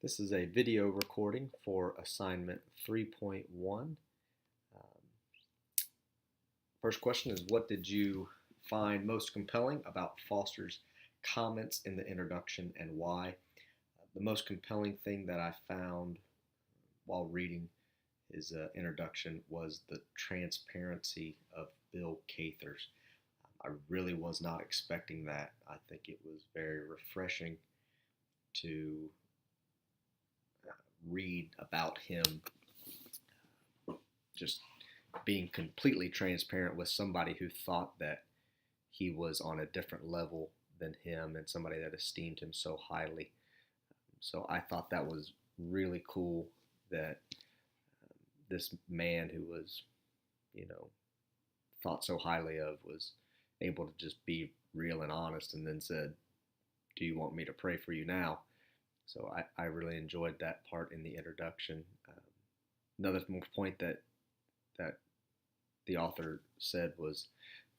This is a video recording for assignment 3.1. Um, First question is, what did you find most compelling about Foster's comments in the introduction and why? The most compelling thing that I found while reading his introduction was the transparency of Bill Cathers. I really was not expecting that. I think it was very refreshing to read about him just being completely transparent with somebody who thought that he was on a different level than him and somebody that esteemed him so highly. So I thought that was really cool that this man who was, you know, thought so highly of was able to just be real and honest and then said, "Do you want me to pray for you now?" So I really enjoyed that part in the introduction. Another point that the author said was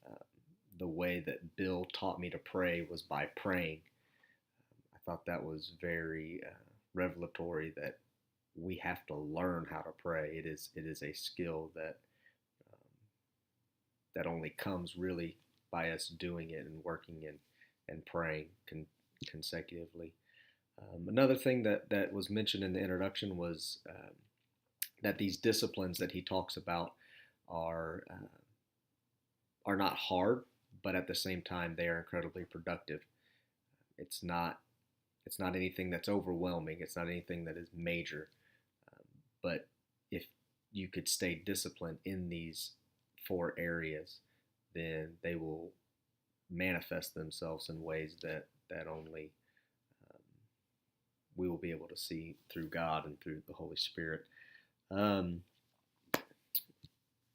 uh, the way that Bill taught me to pray was by praying. I thought that was very revelatory that we have to learn how to pray. It is a skill um, that only comes really by us doing it and working and praying consecutively. Another thing that was mentioned in the introduction was that these disciplines that he talks about are are not hard, but at the same time they are incredibly productive. It's not it's not anything that's overwhelming. It's not anything that is major. Um, but if you could stay disciplined in these four areas, then they will manifest themselves in ways that only um, we will be able to see through God and through the Holy Spirit. Um,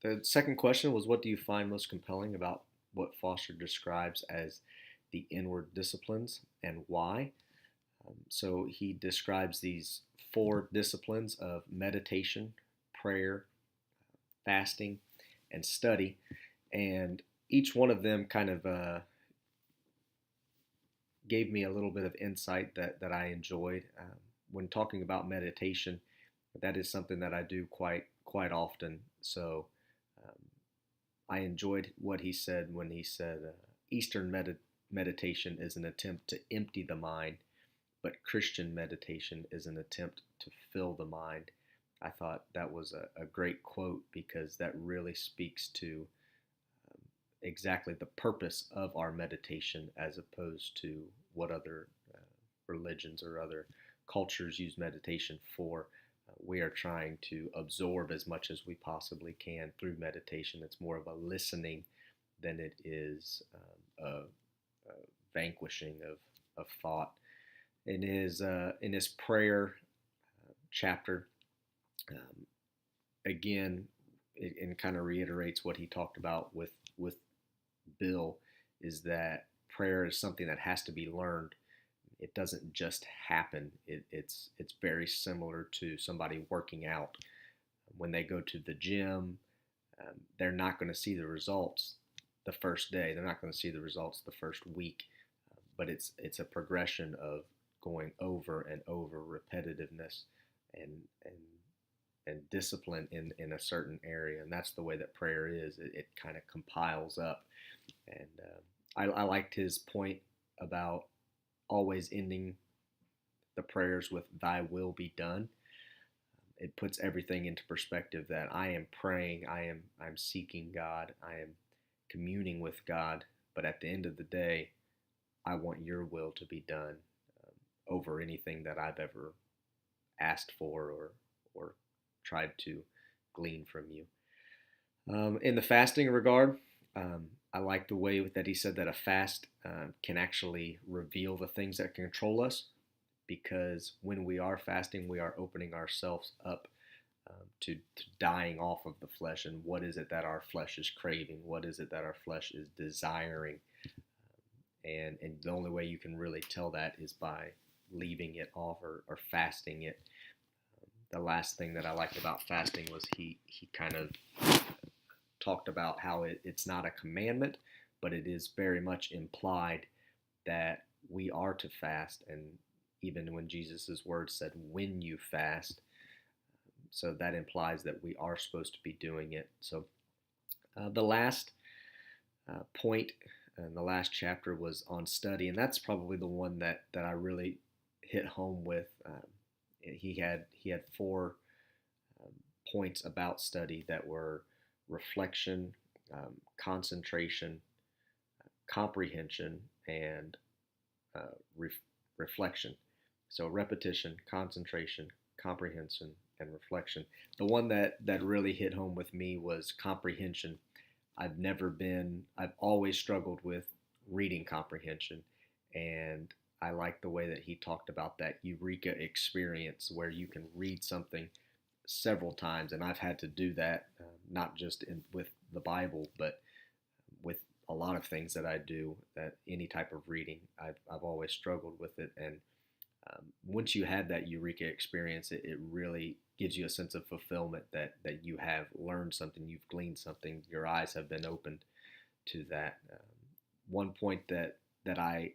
the second question was, what do you find most compelling about what Foster describes as the inward disciplines and why? So he describes these four disciplines of meditation, prayer, fasting, and study. And each one of them kind of gave me a little bit of insight that I enjoyed. When talking about meditation, that is something that I do quite often. So um, I enjoyed what he said when he said Eastern meditation is an attempt to empty the mind, but Christian meditation is an attempt to fill the mind. I thought that was a great quote because that really speaks to um, exactly the purpose of our meditation as opposed to what other religions or other cultures use meditation for. We are trying to absorb as much as we possibly can through meditation. It's more of a listening than it is a vanquishing of thought. In his prayer chapter, um, again, it kind of reiterates what he talked about with Bill, is that prayer is something that has to be learned. It doesn't just happen. It's very similar to somebody working out. When they go to the gym, they're not going to see the results the first day. They're not going to see the results the first week, but it's a progression of going over and over repetitiveness and and and discipline in a certain area, and that's the way that prayer is. It kind of compiles up, and I liked his point about always ending the prayers with "Thy will be done." It puts everything into perspective that I am praying, I'm seeking God, I am communing with God, but at the end of the day, I want Your will to be done over anything that I've ever asked for or tried to glean from You. In the fasting regard, I like the way that he said that a fast can actually reveal the things that control us, because when we are fasting, we are opening ourselves up to dying off of the flesh. And what is it that our flesh is craving? What is it that our flesh is desiring? And the only way you can really tell that is by leaving it off or fasting it. The last thing that I liked about fasting was he kind of talked about how it's not a commandment, but it is very much implied that we are to fast. And even when Jesus' words said, when you fast. So that implies that we are supposed to be doing it. So the last point and the last chapter was on study, and that's probably the one that I really hit home with. He had four um, points about study that were reflection, concentration, comprehension, and uh, ref- reflection. So repetition, concentration, comprehension, and reflection. The one that really hit home with me was comprehension. I've always struggled with reading comprehension, and I like the way that he talked about that eureka experience where you can read something several times, and I've had to do that not just with the Bible, but with a lot of things that I do. That any type of reading, I've always struggled with it, and once you have that eureka experience, it really gives you a sense of fulfillment that you have learned something, you've gleaned something, your eyes have been opened to that. One point that I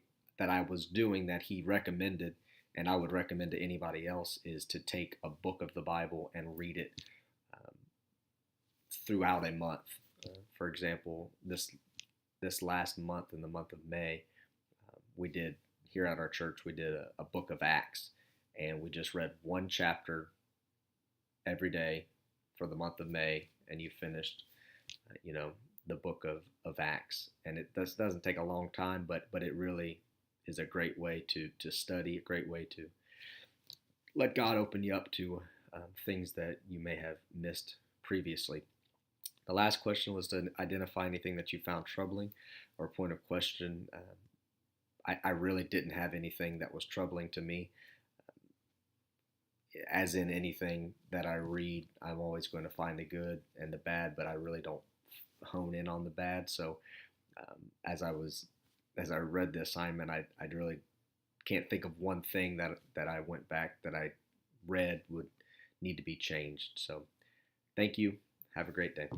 was doing that he recommended, and I would recommend to anybody else, is to take a book of the Bible and read it um, throughout a month. For example, this last month, in the month of May, we did here at our church, we did a book of Acts, and we just read one chapter every day for the month of May, and you finished, you know, the book of Acts. And it doesn't take a long time, but it really is a great way to study, a great way to let God open you up to things that you may have missed previously. The last question was to identify anything that you found troubling or a point of question. I really didn't have anything that was troubling to me. As in anything that I read, I'm always going to find the good and the bad, but I really don't hone in on the bad. So as I read the assignment, I really can't think of one thing that I went back that I read would need to be changed. So thank you. Have a great day.